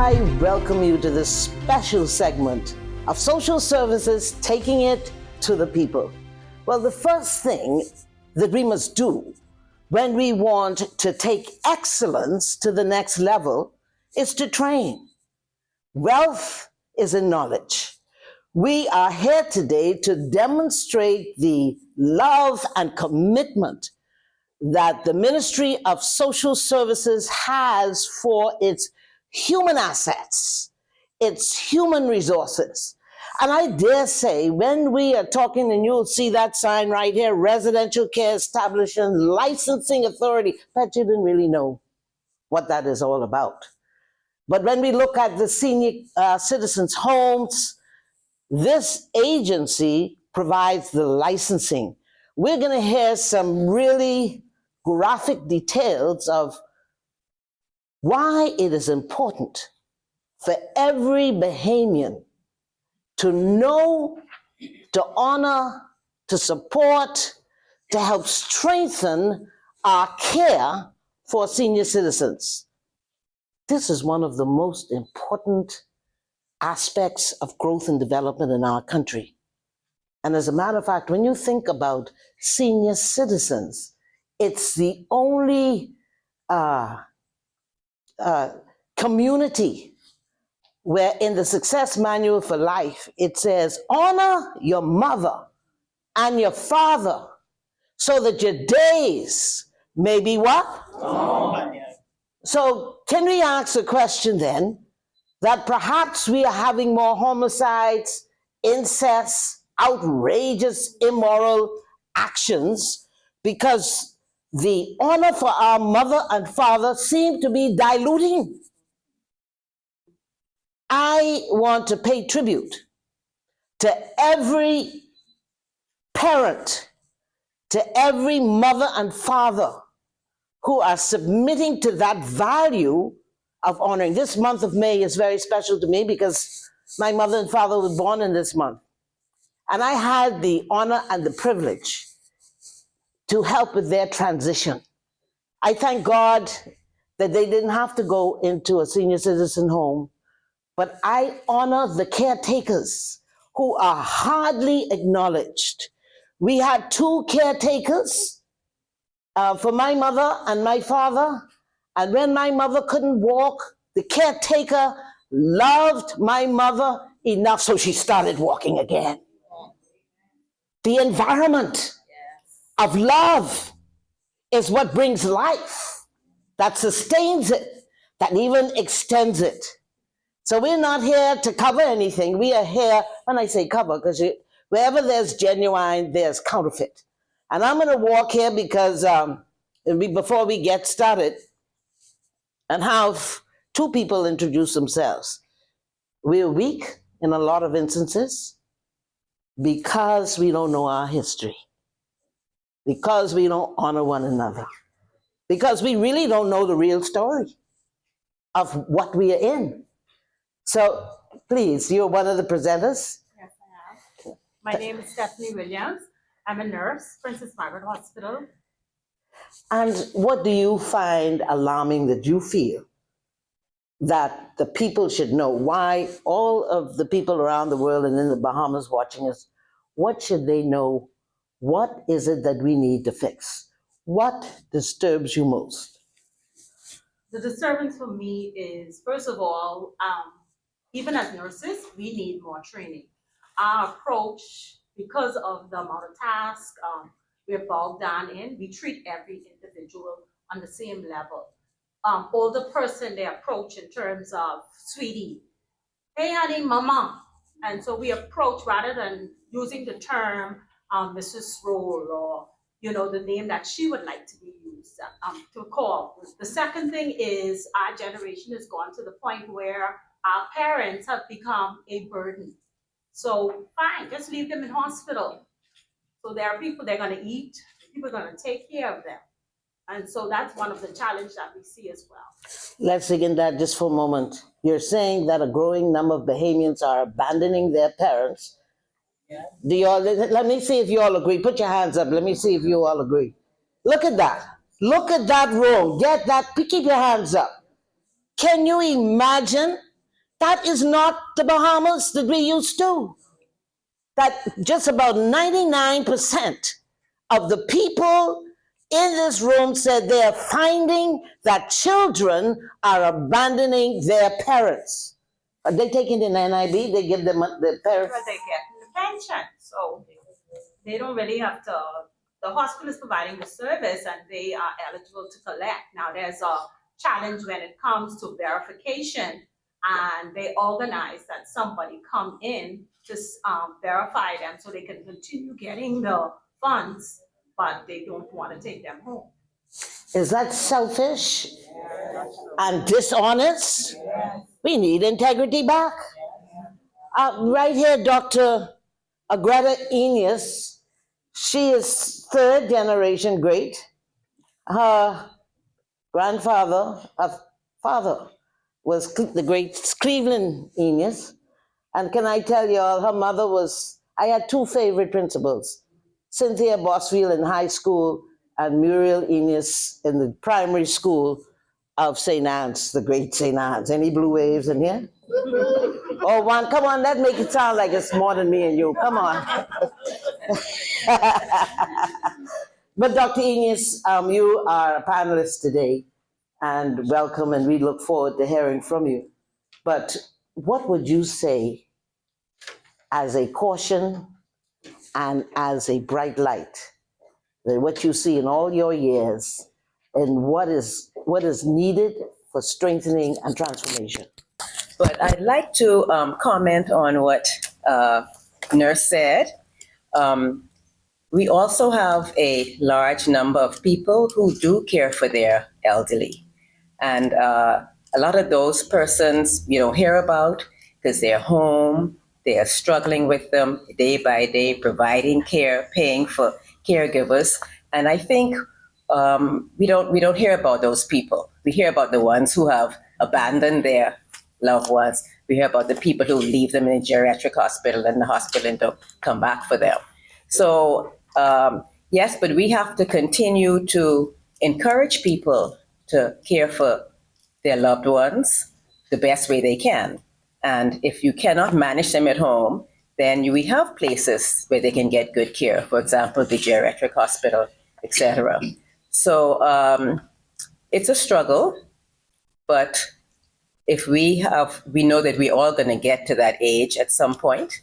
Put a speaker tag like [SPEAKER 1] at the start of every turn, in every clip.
[SPEAKER 1] I welcome you to this special segment of social services taking it to the people. Well, the first thing that we must do when we want to take excellence to the next level is to train. Wealth is in knowledge. We are here today to demonstrate the love and commitment that the Ministry of Social Services has for its human assets, its human resources. And I dare say, when we are talking, and you'll see that sign right here, residential care establishment, licensing authority, but you didn't really know what that is all about. But when we look at the senior citizens' homes, this agency provides the licensing. We're going to hear some really graphic details of why it is important for every Bahamian to know, to honor, to support, to help strengthen our care for senior citizens. This is one of the most important aspects of growth and development in our country. And as a matter of fact, when you think about senior citizens, it's the only community where in the Success Manual for Life, it says, honor your mother and your father so that your days may be what? Oh. So can we ask a question then, that perhaps we are having more homicides, incest, outrageous, immoral actions because the honor for our mother and father seem to be diluting. I want to pay tribute to every parent, to every mother and father who are submitting to that value of honoring. This month of May is very special to me because my mother and father were born in this month. And I had the honor and the privilege to help with their transition. I thank God that they didn't have to go into a senior citizen home, but I honor the caretakers who are hardly acknowledged. We had 2 caretakers for my mother and my father, and when my mother couldn't walk, the caretaker loved my mother enough so she started walking again. The environment of love is what brings life, that sustains it, that even extends it. So we're not here to cover anything. We are here, when I say cover, because wherever there's genuine, there's counterfeit. And I'm going to walk here because before we get started, and have 2 people introduce themselves. We're weak in a lot of instances because we don't know our history, because we don't honor one another, because we really don't know the real story of what we are in. So please, you're one of the presenters.
[SPEAKER 2] Yes, I am. My name is Stephanie Williams. I'm a nurse, Princess Margaret Hospital.
[SPEAKER 1] And what do you find alarming that you feel that the people should know? Why all of the people around the world and in the Bahamas watching us, what should they know? What is it that we need to fix? What disturbs you most?
[SPEAKER 2] The disturbance for me is, first of all, even as nurses, we need more training. Our approach, because of the amount of tasks we're bogged down in, we treat every individual on the same level. Older person, they approach in terms of sweetie, hey honey, mama. And so we approach rather than using the term Mrs. Roll or the name that she would like to be used to call. The second thing is our generation has gone to the point where our parents have become a burden. So fine, just leave them in hospital. So there are people they're going to eat, people are going to take care of them. And so that's one of the challenges that we see as well.
[SPEAKER 1] Let's dig in that just for a moment. You're saying that a growing number of Bahamians are abandoning their parents. Yeah. Do you all, let me see if you all agree. Put your hands up. Let me see if you all agree. Look at that. Look at that row. Get that. Keep your hands up. Can you imagine That is not the Bahamas that we used to. That just about 99% of the people in this room said they are finding that children are abandoning their parents. Are they taking an NIB? They give them the parents?
[SPEAKER 2] But they get the pension, so they don't really have to, the hospital is providing the service and they are eligible to collect. Now, there's a challenge when it comes to verification, and they organize that somebody come in to verify them so they can continue getting the funds, but they don't want to take them home.
[SPEAKER 1] Is that selfish and dishonest? We need integrity back. Right here, Dr. Agreda Enos, she is third generation great. Her grandfather, her father, was the great Cleveland Enos. And can I tell you all, her mother was, I had two favorite principals, Cynthia Boswell in high school and Muriel Enos in the primary school of St. Anne's, the great St. Anne's. Any blue waves in here? Oh, one, come on, that make it sound like it's more than me and you, come on. But Dr. Enos, you are a panelist today, and welcome, and we look forward to hearing from you. But what would you say as a caution and as a bright light, that what you see in all your years and what is needed for strengthening and transformation?
[SPEAKER 3] But I'd like to comment on what Nurse said. We also have a large number of people who do care for their elderly. And a lot of those persons you don't hear about because they're home, they are struggling with them day by day, providing care, paying for caregivers. And I think we don't hear about those people. We hear about the ones who have abandoned their loved ones. We hear about the people who leave them in a geriatric hospital and the hospital don't come back for them. So yes, but we have to continue to encourage people to care for their loved ones the best way they can. And if you cannot manage them at home, then we have places where they can get good care. For example, the geriatric hospital, etc. So it's a struggle, but if we know that we're all going to get to that age at some point.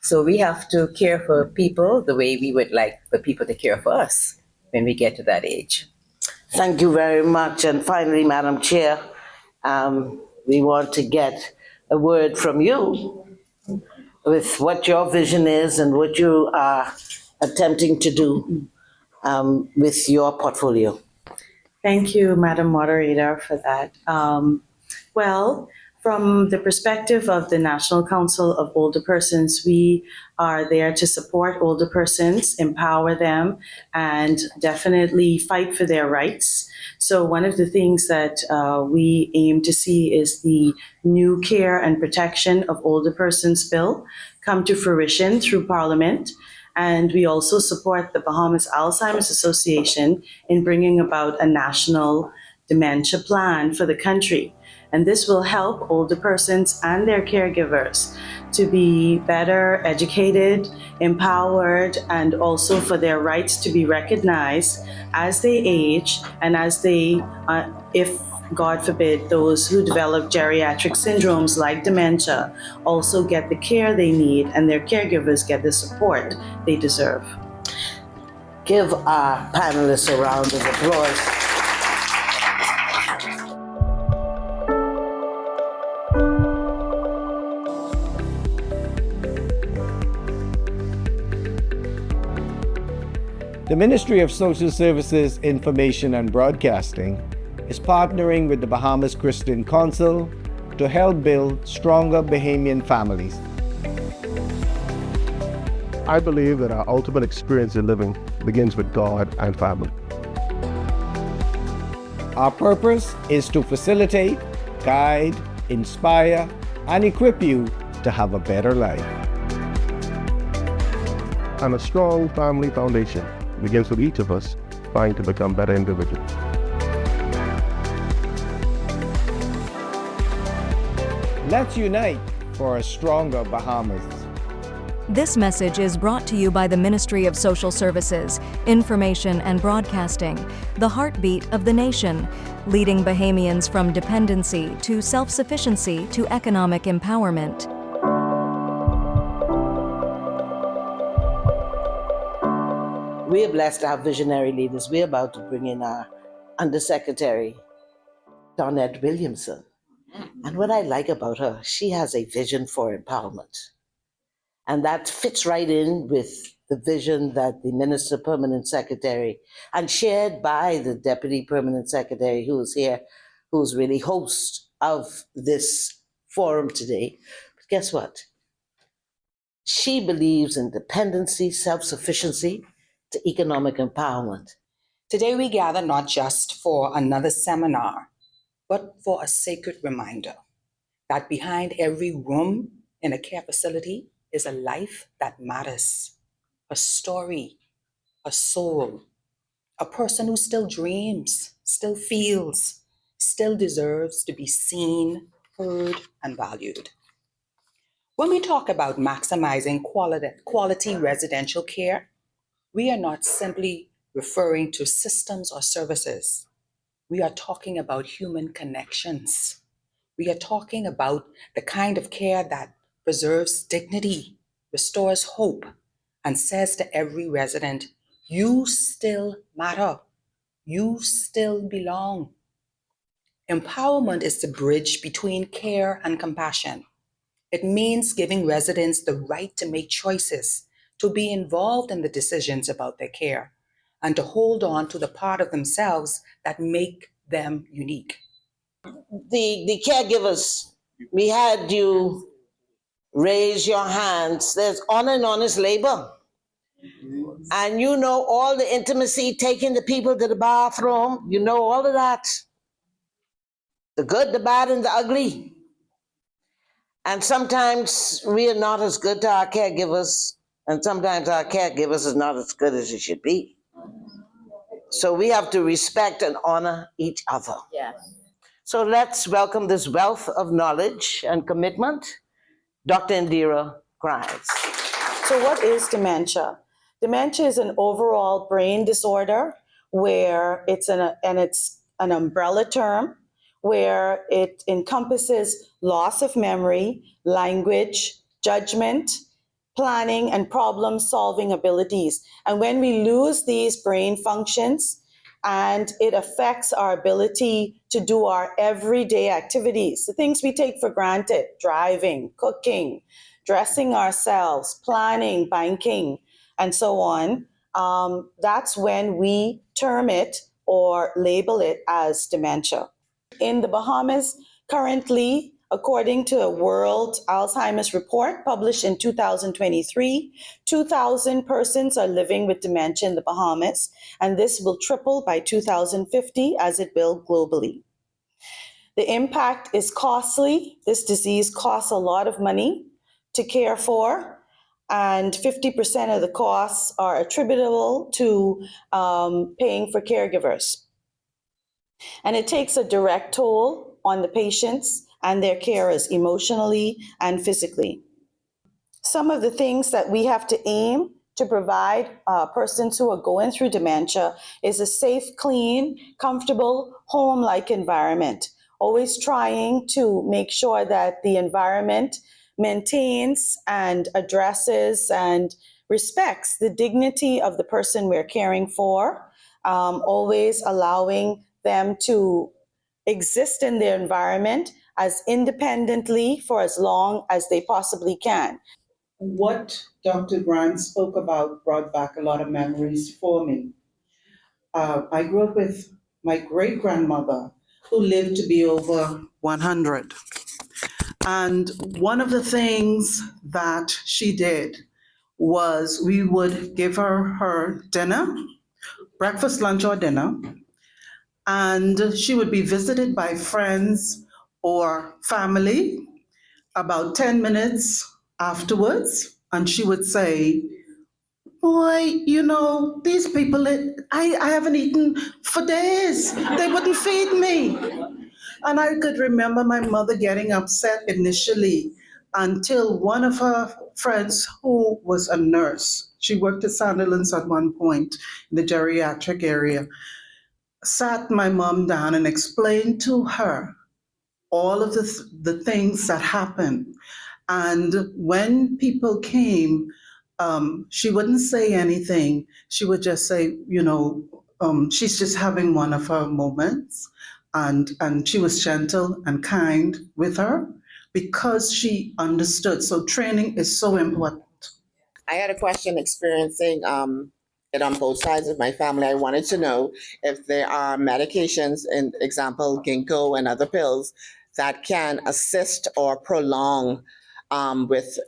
[SPEAKER 3] So we have to care for people the way we would like for people to care for us when we get to that age.
[SPEAKER 1] Thank you very much. And finally, Madam Chair, we want to get a word from you with what your vision is and what you are attempting to do with your portfolio.
[SPEAKER 4] Thank you, Madam Moderator, for that. Well, from the perspective of the National Council of Older Persons, we are there to support older persons, empower them, and definitely fight for their rights. So one of the things that we aim to see is the new Care and Protection of Older Persons Bill come to fruition through Parliament. And we also support the Bahamas Alzheimer's Association in bringing about a national dementia plan for the country. And this will help older persons and their caregivers to be better educated, empowered, and also for their rights to be recognized as they age and as they, if God forbid, those who develop geriatric syndromes like dementia also get the care they need and their caregivers get the support they deserve.
[SPEAKER 1] Give our panelists a round of applause.
[SPEAKER 5] The Ministry of Social Services, Information and Broadcasting is partnering with the Bahamas Christian Council to help build stronger Bahamian families.
[SPEAKER 6] I believe that our ultimate experience in living begins with God and family.
[SPEAKER 5] Our purpose is to facilitate, guide, inspire, and equip you to have a better life.
[SPEAKER 6] And a strong family foundation begins with each of us trying to become better individuals.
[SPEAKER 5] Let's unite for a stronger Bahamas.
[SPEAKER 7] This message is brought to you by the Ministry of Social Services, Information and Broadcasting, the heartbeat of the nation, leading Bahamians from dependency to self-sufficiency to economic empowerment.
[SPEAKER 1] We are blessed to have visionary leaders. We're about to bring in our Undersecretary, Donette Williamson. And what I like about her, she has a vision for empowerment. And that fits right in with the vision that the Minister Permanent Secretary, and shared by the Deputy Permanent Secretary who is here, who's really host of this forum today. But guess what? She believes in dependency, self-sufficiency to economic empowerment.
[SPEAKER 8] Today we gather not just for another seminar, but for a sacred reminder that behind every room in a care facility is a life that matters, a story, a soul, a person who still dreams, still feels, still deserves to be seen, heard, and valued. When we talk about maximizing quality residential care, we are not simply referring to systems or services. We are talking about human connections. We are talking about the kind of care that preserves dignity, restores hope, and says to every resident, you still matter. You still belong. Empowerment is the bridge between care and compassion. It means giving residents the right to make choices, to be involved in the decisions about their care, and to hold on to the part of themselves that make them unique.
[SPEAKER 1] The caregivers, we had you raise your hands. There's honor and honest labor. And you know all the intimacy, taking the people to the bathroom. You know all of that. The good, the bad, and the ugly. And sometimes we are not as good to our caregivers, and sometimes our caregivers is not as good as it should be. So we have to respect and honor each other.
[SPEAKER 3] Yes.
[SPEAKER 1] So let's welcome this wealth of knowledge and commitment, Dr. Indira Grimes.
[SPEAKER 4] So what is dementia? Dementia is an overall brain disorder where it's an umbrella term where it encompasses loss of memory, language, judgment, planning, and problem-solving abilities. And when we lose these brain functions, and it affects our ability to do our everyday activities, the things we take for granted, driving, cooking, dressing ourselves, planning, banking, and so on, that's when we term it or label it as dementia. In the Bahamas, currently, according to a World Alzheimer's report published in 2023, 2,000 persons are living with dementia in the Bahamas, and this will triple by 2050 as it will globally. The impact is costly. This disease costs a lot of money to care for, and 50% of the costs are attributable to paying for caregivers. And it takes a direct toll on the patients and their carers emotionally and physically. Some of the things that we have to aim to provide persons who are going through dementia is a safe, clean, comfortable, home-like environment. Always trying to make sure that the environment maintains and addresses and respects the dignity of the person we're caring for, always allowing them to exist in their environment as independently for as long as they possibly can.
[SPEAKER 9] What Dr. Grimes spoke about brought back a lot of memories for me. I grew up with my great-grandmother who lived to be over 100. And one of the things that she did was we would give her dinner, breakfast, lunch, or dinner, and she would be visited by friends or family about 10 minutes afterwards, and she would say, boy, you know, these people, I haven't eaten for days. They wouldn't feed me. And I could remember my mother getting upset initially until one of her friends, who was a nurse, she worked at Sandilands at one point in the geriatric area, sat my mom down and explained to her all of the things that happened. And when people came, she wouldn't say anything. She would just say, she's just having one of her moments. And she was gentle and kind with her because she understood. So training is so important.
[SPEAKER 10] I had a question experiencing it on both sides of my family. I wanted to know if there are medications, in example, ginkgo and other pills, that can assist or prolong with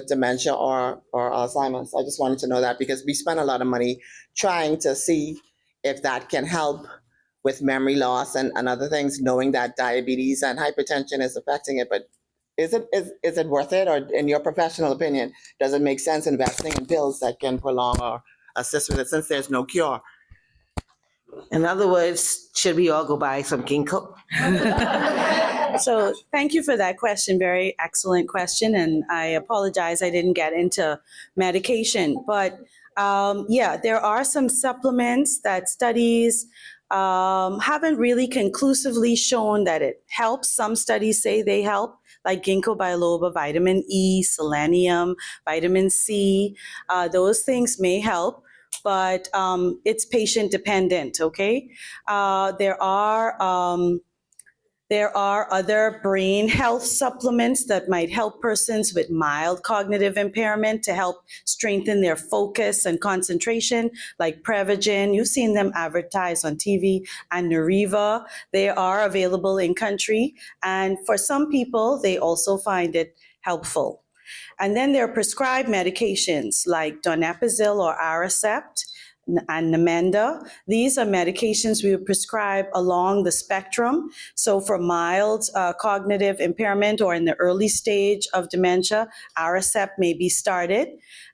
[SPEAKER 10] dementia or Alzheimer's. I just wanted to know that because we spend a lot of money trying to see if that can help with memory loss and other things, knowing that diabetes and hypertension is affecting it. But is it worth it? Or in your professional opinion, does it make sense investing in pills that can prolong or assist with it since there's no cure?
[SPEAKER 1] In other words, should we all go buy some ginkgo?
[SPEAKER 4] So thank you for that question. Very excellent question. And I apologize I didn't get into medication. But there are some supplements that studies haven't really conclusively shown that it helps. Some studies say they help, like ginkgo biloba, vitamin E, selenium, vitamin C. Those things may help, but it's patient dependent, okay? There are other brain health supplements that might help persons with mild cognitive impairment to help strengthen their focus and concentration, like Prevagen. You've seen them advertised on TV, and Nariva. They are available in country. And for some people, they also find it helpful. And then there are prescribed medications like donepezil or Aricept and Namenda. These are medications we would prescribe along the spectrum. So for mild cognitive impairment or in the early stage of dementia, Aricept may be started.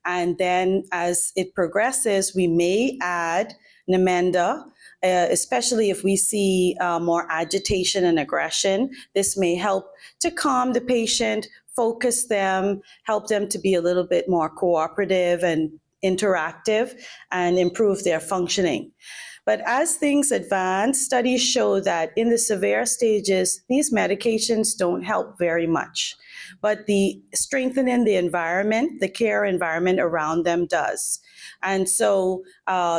[SPEAKER 4] And then as it progresses, we may add Namenda, especially if we see more agitation and aggression. This may help to calm the patient, focus them, help them to be a little bit more cooperative and interactive, and improve their functioning. But as things advance, studies show that in the severe stages, these medications don't help very much. But the strengthening the environment, the care environment around them does. And so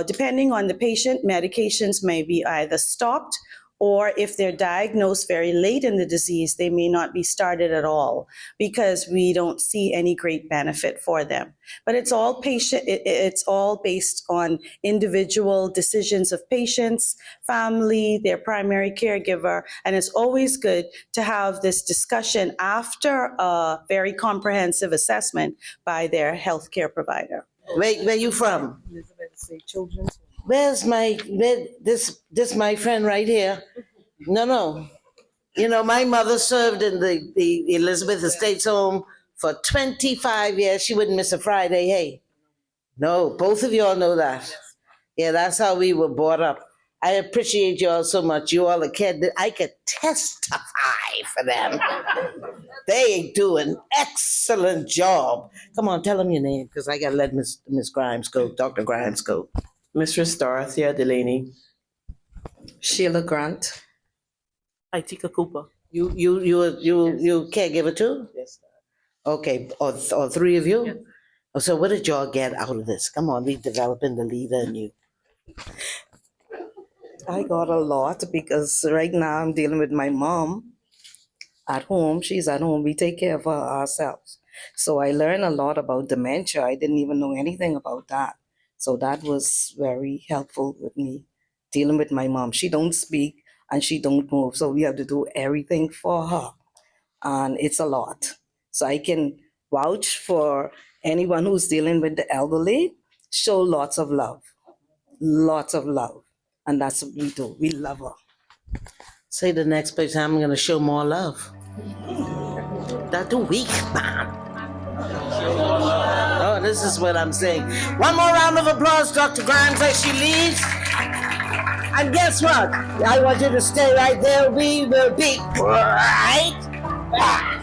[SPEAKER 4] depending on the patient, medications may be either stopped, or if they're diagnosed very late in the disease, they may not be started at all because we don't see any great benefit for them. But it's all based on individual decisions of patients, family, their primary caregiver, and it's always good to have this discussion after a very comprehensive assessment by their healthcare provider.
[SPEAKER 1] Where you from?
[SPEAKER 3] Children's.
[SPEAKER 1] Where's this my friend right here? No. You know, my mother served in the Elizabeth Estates Home for 25 years. She wouldn't miss a Friday, hey. No, both of y'all know that. Yeah, that's how we were brought up. I appreciate y'all so much. You all are kid. I could testify for them. They do an excellent job. Come on, tell them your name, because I got to let Miss Grimes go, Dr. Grimes go.
[SPEAKER 11] Mistress Dorothea Delaney.
[SPEAKER 3] Sheila Grant.
[SPEAKER 11] Itika Cooper.
[SPEAKER 1] You caregiver too?
[SPEAKER 11] Yes.
[SPEAKER 1] Okay, or three of you? Yes. Oh, so what did y'all get out of this? Come on, we developing the leader in you.
[SPEAKER 12] I got a lot because right now I'm dealing with my mom at home. She's at home. We take care of her ourselves. So I learned a lot about dementia. I didn't even know anything about that. So that was very helpful with me dealing with my mom. She don't speak and she don't move. So we have to do everything for her. And it's a lot. So I can vouch for anyone who's dealing with the elderly. Show lots of love. Lots of love. And that's what we do. We love her.
[SPEAKER 1] Say the next place I'm going to show more love. That's too weak, man. Oh, this is what I'm saying. One more round of applause, Dr. Grimes, as she leaves. And guess what? I want you to stay right there. We will be right back.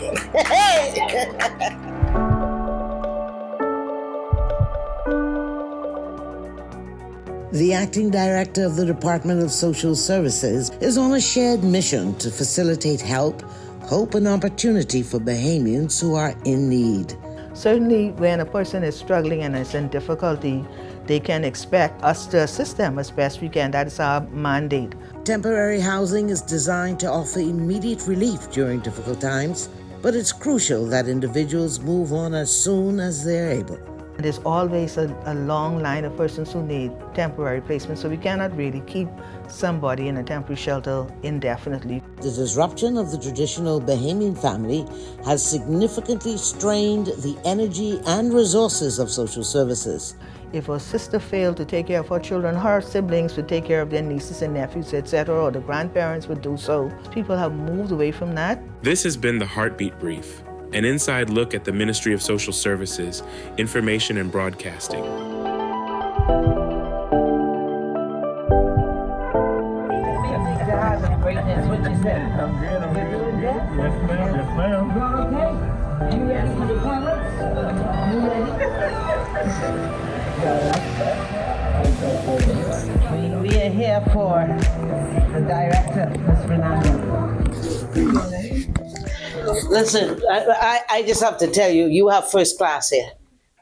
[SPEAKER 1] The acting director of the Department of Social Services is on a shared mission to facilitate help, hope, and opportunity for Bahamians who are in need.
[SPEAKER 13] Certainly, when a person is struggling and is in difficulty, they can expect us to assist them as best we can. That is our mandate.
[SPEAKER 1] Temporary housing is designed to offer immediate relief during difficult times, but it's crucial that individuals move on as soon as they're able.
[SPEAKER 13] There's always a long line of persons who need temporary placement, so we cannot really keep somebody in a temporary shelter indefinitely.
[SPEAKER 1] The disruption of the traditional Bahamian family has significantly strained the energy and resources of social services.
[SPEAKER 13] If a sister failed to take care of her children, her siblings would take care of their nieces and nephews, etc., or the grandparents would do so. People have moved away from that.
[SPEAKER 14] This has been the Heartbeat Brief, an inside look at the Ministry of Social Services, Information and Broadcasting.
[SPEAKER 1] We are here for the director, Ms. Fernando. Listen, I just have to tell you, you have first class here.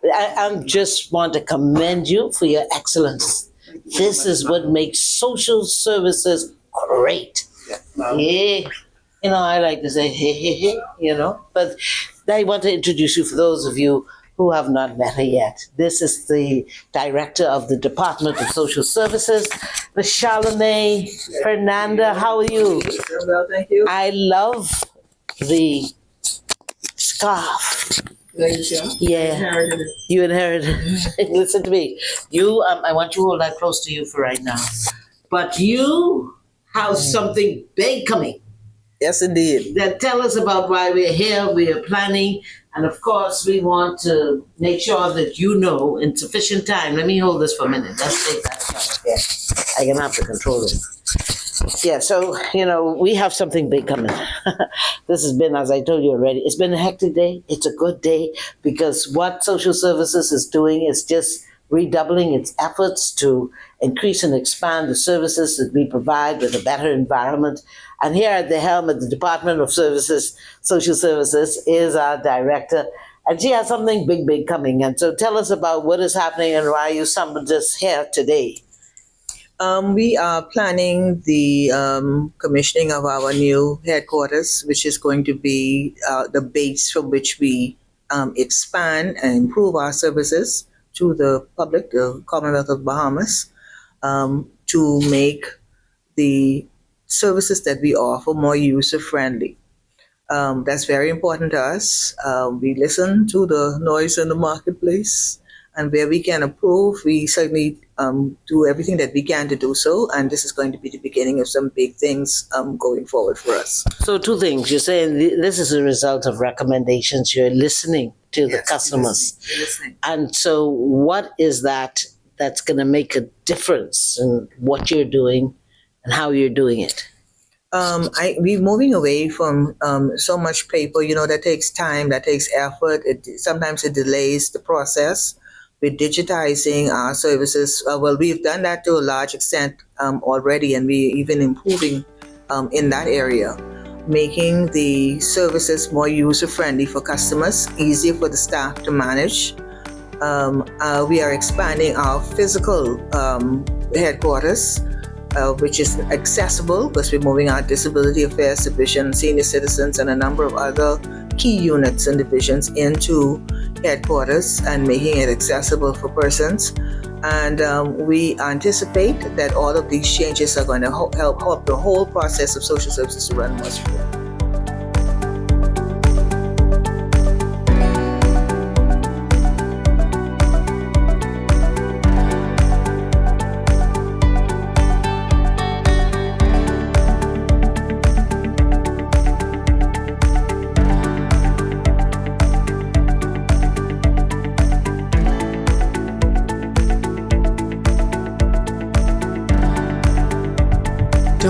[SPEAKER 1] I just want to commend you for your excellence. This is what makes social services great. Yeah. You know, I like to say, hey, you know, but I want to introduce you for those of you who have not met her yet. This is the director of the Department of Social Services, Ms. Charlene Fernanda. How are you?
[SPEAKER 3] Well, thank you.
[SPEAKER 1] I love the scarf. Yeah, you inherited it. Listen to me. You, I want you to hold that close to you for right now. But you have something big coming.
[SPEAKER 3] Yes, indeed.
[SPEAKER 1] Then tell us about why we're here, we are planning, and of course we want to make sure that you know in sufficient time. Let me hold this for a minute. Let's take that shot. Yeah, I can have to control it. Yeah, so, you know, we have something big coming. This has been, as I told you already, it's been a hectic day. It's a good day because what social services is doing is just redoubling its efforts to increase and expand the services that we provide with a better environment. And here at the helm of the Department of Social Services is our director. And she has something big coming. And so tell us about what is happening and why you summoned us here today.
[SPEAKER 3] We are planning the commissioning of our new headquarters, which is going to be the base from which we expand and improve our services to the public, the Commonwealth of Bahamas, to make the services that we offer more user-friendly. That's very important to us. We listen to the noise in the marketplace, and where we can improve, we certainly do everything that we can to do so. And this is going to be the beginning of some big things going forward for us.
[SPEAKER 1] So two things. You're saying this is a result of recommendations. You're listening to the customers.
[SPEAKER 3] We're listening.
[SPEAKER 1] And so what is that that's going to make a difference in what you're doing and how you're doing it?
[SPEAKER 3] We're moving away from so much paper, that takes time, that takes effort. Sometimes it delays the process. We're digitizing our services. We've done that to a large extent already, and we're even improving in that area, making the services more user-friendly for customers, easier for the staff to manage. We are expanding our physical headquarters, which is accessible because we're moving our Disability Affairs Division, Senior Citizens, and a number of other key units and divisions into headquarters and making it accessible for persons. And we anticipate that all of these changes are going to help the whole process of social services to run more smoothly.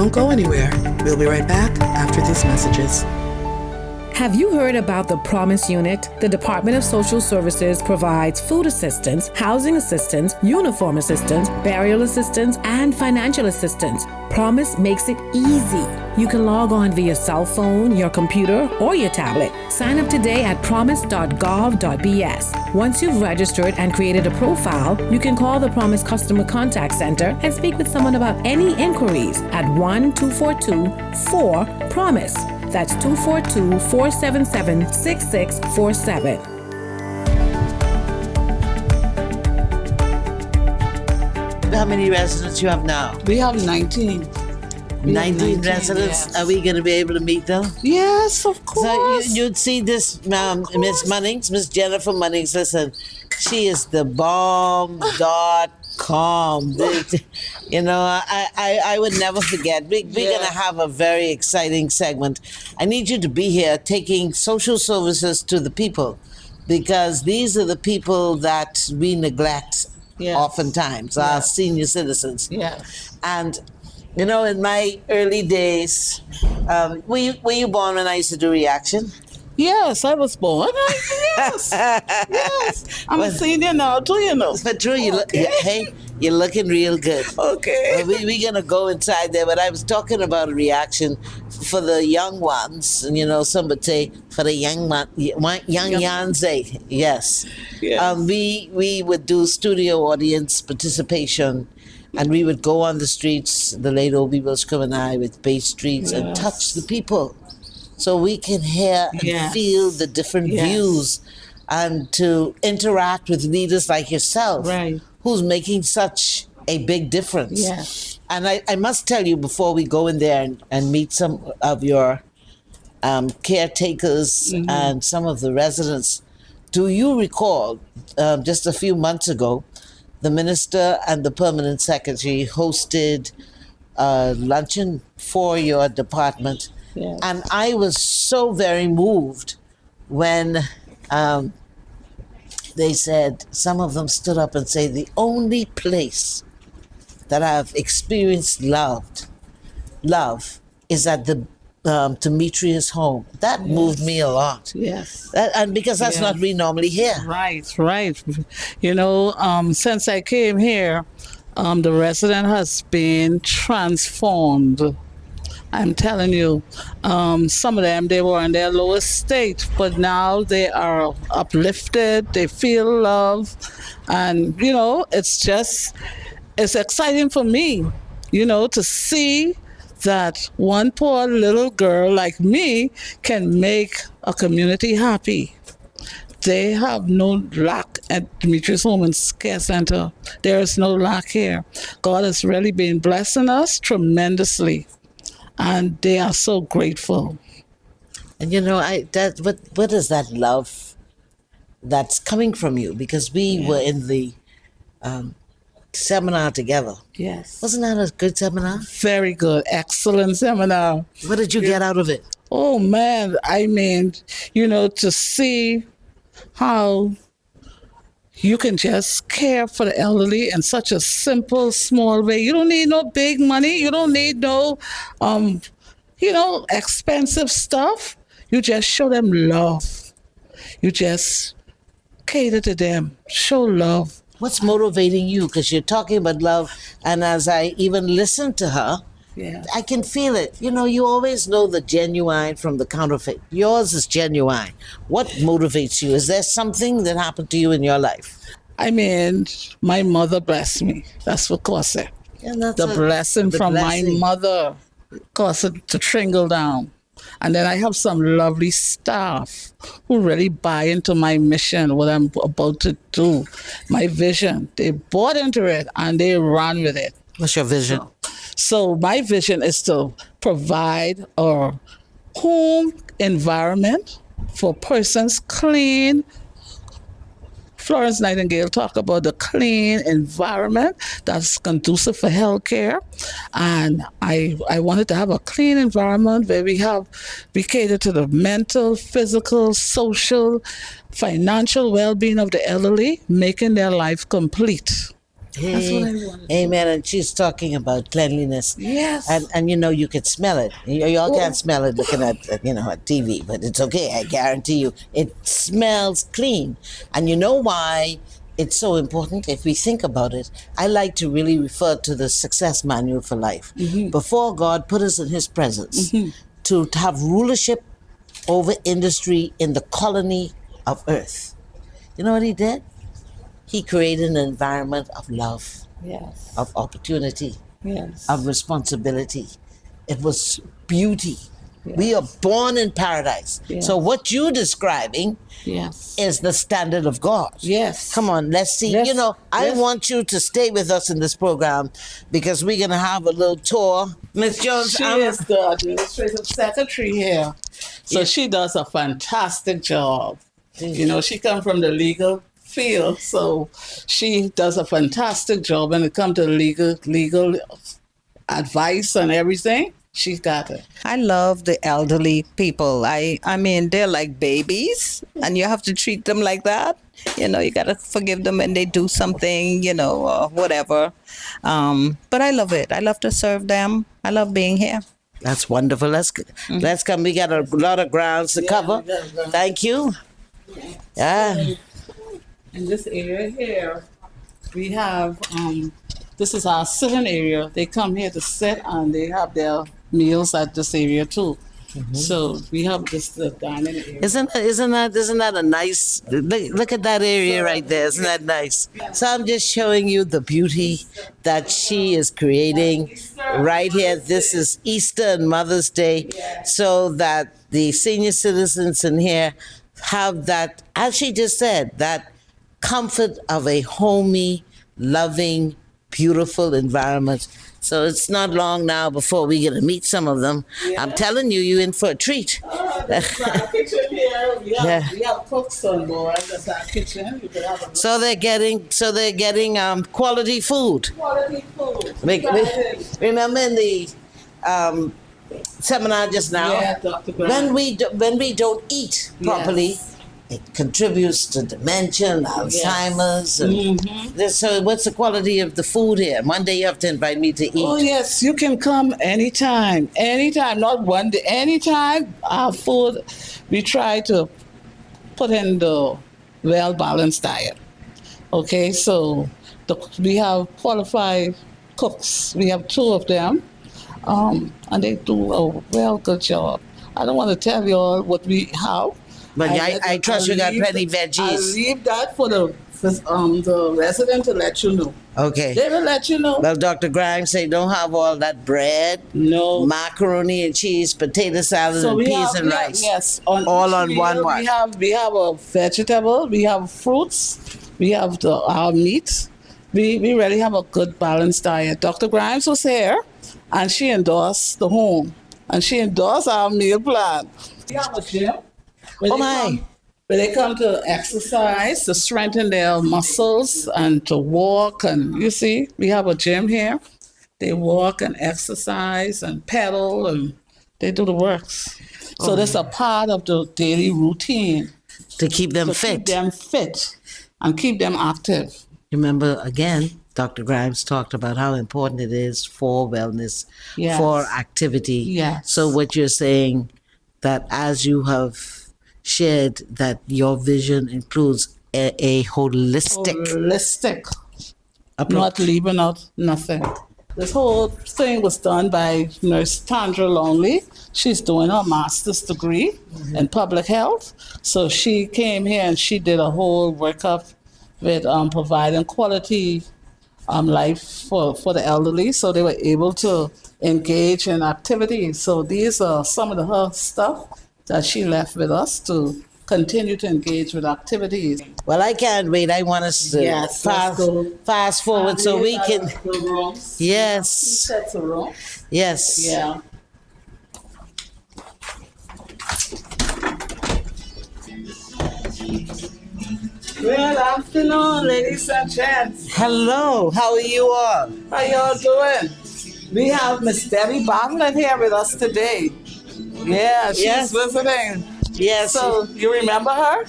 [SPEAKER 15] Don't go anywhere. We'll be right back after these messages.
[SPEAKER 16] Have you heard about the Promise Unit? The Department of Social Services provides food assistance, housing assistance, uniform assistance, burial assistance, and financial assistance. Promise makes it easy. You can log on via cell phone, your computer, or your tablet. Sign up today at promise.gov.bs. Once you've registered and created a profile, you can call the Promise Customer Contact Center and speak with someone about any inquiries at 1-242-4-PROMISE. That's 242-477-6647.
[SPEAKER 1] How many residents you have now?
[SPEAKER 17] We have 19.
[SPEAKER 1] 19 residents.
[SPEAKER 17] Yes.
[SPEAKER 1] Are we going to be able to meet them?
[SPEAKER 17] Yes, of course.
[SPEAKER 1] So you'd see this, Miss Munnings, Miss Jennifer Munnings. Listen, she is the bomb.com. You know, I would never forget. We're going to have a very exciting segment. I need you to be here taking social services to the people, because these are the people that we neglect oftentimes, our senior citizens.
[SPEAKER 17] Yes.
[SPEAKER 1] And you know, in my early days, were you born when I used to do Reaction?
[SPEAKER 17] Yes, I was born. Yes. Yes. I'm a senior now too, you know.
[SPEAKER 1] But true, hey, you're looking real good.
[SPEAKER 17] Okay.
[SPEAKER 1] We're going to go inside there, but I was talking about Reaction for the young ones. And, you know, some would say for the young Yanze. Yes. We would do studio audience participation. And we would go on the streets, the late Obie Wilshcombe and I, with Bay Streets and touch the people so we can hear and feel the different views, and to interact with leaders like yourself, who's making such a big difference.
[SPEAKER 17] Yes.
[SPEAKER 1] And I must tell you, before we go in there and meet some of your caretakers and some of the residents, do you recall just a few months ago, the minister and the permanent secretary hosted a luncheon for your department.
[SPEAKER 17] Yes.
[SPEAKER 1] And I was so very moved when they said, some of them stood up and said, the only place that I've experienced love is at the Demetrius home. That moved me a lot.
[SPEAKER 17] Yes.
[SPEAKER 1] And because that's not we normally hear.
[SPEAKER 17] Right. You know, since I came here, the resident has been transformed. I'm telling you, some of them, they were in their lowest state, but now they are uplifted, they feel love, and, you know, it's exciting for me, you know, to see that one poor little girl like me can make a community happy. They have no lack at Demetrius Home and Care Center. There is no lack here. God has really been blessing us tremendously, and they are so grateful.
[SPEAKER 1] And you know, what is that love that's coming from you? Because we were in the seminar together.
[SPEAKER 17] Yes.
[SPEAKER 1] Wasn't that a good seminar?
[SPEAKER 17] Very good. Excellent seminar.
[SPEAKER 1] What did you get out of it?
[SPEAKER 17] Oh, man. I mean, you know, to see how you can just care for the elderly in such a simple, small way. You don't need no big money. You don't need no, you know, expensive stuff. You just show them love. You just cater to them. Show love.
[SPEAKER 1] What's motivating you? Because you're talking about love, and as I even listen to her, I can feel it. You know, you always know the genuine from the counterfeit. Yours is genuine. What motivates you? Is there something that happened to you in your life?
[SPEAKER 17] I mean, my mother blessed me. That's what caused it. The blessing from my mother caused it to trickle down. And then I have some lovely staff who really buy into my mission, what I'm about to do, my vision. They bought into it and they ran with it.
[SPEAKER 1] What's your vision?
[SPEAKER 17] So my vision is to provide a home environment for persons, clean. Florence Nightingale talked about the clean environment that's conducive for healthcare. And I wanted to have a clean environment where we cater to the mental, physical, social, financial well-being of the elderly, making their life complete. That's what I wanted.
[SPEAKER 1] Amen. And she's talking about cleanliness.
[SPEAKER 17] Yes.
[SPEAKER 1] And you could smell it. Y'all can't smell it looking at at TV, but it's okay. I guarantee you, it smells clean. And you know why it's so important? If we think about it, I like to really refer to the success manual for life. Before God put us in His presence to have rulership over industry in the colony of earth. You know what He did? He created an environment of love,
[SPEAKER 17] Yes.
[SPEAKER 1] of opportunity,
[SPEAKER 17] Yes.
[SPEAKER 1] of responsibility. It was beauty. We are born in paradise.
[SPEAKER 17] Yes.
[SPEAKER 1] So what you're describing is the standard of God.
[SPEAKER 17] Yes.
[SPEAKER 1] Come on, let's see.
[SPEAKER 17] Yes.
[SPEAKER 1] I want you to stay with us in this program because we're going to have a little tour. Miss Jones,
[SPEAKER 17] She is the administrative secretary here. So she does a fantastic job. She comes from the legal field, so she does a fantastic job when it comes to legal advice and everything. She's got it.
[SPEAKER 18] I love the elderly people. I mean, they're like babies, and you have to treat them like that. You got to forgive them when they do something, or whatever. But I love it. I love to serve them. I love being here.
[SPEAKER 1] That's wonderful. Let's come. We got a lot of grounds to cover. Thank you. Yeah.
[SPEAKER 17] In this area here, we have, this is our sitting area. They come here to sit and they have their meals at this area too. So we have this dining area.
[SPEAKER 1] Isn't that a nice look at that area right there? Isn't that nice? So I'm just showing you the beauty that she is creating right here. This is Easter and Mother's Day, so that the senior citizens in here have that, as she just said, that comfort of a homey, loving, beautiful environment. So it's not long now before we're going to meet some of them. I'm telling you, you're in for a treat.
[SPEAKER 17] That's our kitchen here. We have cooks on board. That's our kitchen. You could have a
[SPEAKER 1] So they're getting quality food.
[SPEAKER 17] quality food.
[SPEAKER 1] Remember in the seminar just now,
[SPEAKER 17] Yeah, Dr. Brown.
[SPEAKER 1] when we don't eat properly, it contributes to dementia and Alzheimer's. And so what's the quality of the food here? One day you have to invite me to eat.
[SPEAKER 17] Oh yes, you can come anytime, not one day, anytime. Our food, we try to put in the well-balanced diet. Okay, so we have qualified cooks. We have 2 of them, and they do a good job. I don't want to tell you all what we have.
[SPEAKER 1] But I trust you got plenty veggies.
[SPEAKER 17] I leave that for the resident to let you know.
[SPEAKER 1] Okay.
[SPEAKER 17] They will let you know.
[SPEAKER 1] Well, Dr. Grimes say don't have all that bread, macaroni and cheese, potato salad, and peas and rice.
[SPEAKER 17] Yes,
[SPEAKER 1] all on one one.
[SPEAKER 17] We have a vegetable, we have fruits, we have our meat. We really have a good balanced diet. Dr. Grimes was here, and she endorsed the home, and she endorsed our meal plan. We have a gym. When they come to exercise, to strengthen their muscles and to walk, and you see, we have a gym here. They walk and exercise and pedal, and they do the works. So that's a part of the daily routine.
[SPEAKER 1] To keep them fit.
[SPEAKER 17] Keep them fit and keep them active.
[SPEAKER 1] Remember, again, Dr. Grimes talked about how important it is for wellness, for activity.
[SPEAKER 17] Yes.
[SPEAKER 1] So what you're saying, that as you have shared, that your vision includes a holistic approach.
[SPEAKER 17] Not leaving out nothing. This whole thing was done by Nurse Tandra Longley. She's doing her master's degree in public health. So she came here and she did a whole workup with providing quality life for the elderly, so they were able to engage in activities. So these are some of her stuff that she left with us to continue to engage with activities.
[SPEAKER 1] Well, I can't wait. I want us to fast forward so we can. Yes.
[SPEAKER 17] Sets of room.
[SPEAKER 1] Yes.
[SPEAKER 17] Yeah. Good afternoon, ladies and gents.
[SPEAKER 1] Hello. How are you all?
[SPEAKER 17] How y'all doing? We have Miss Debbie Bartlett here with us today. Yeah, she's visiting.
[SPEAKER 1] Yes.
[SPEAKER 17] So you remember her?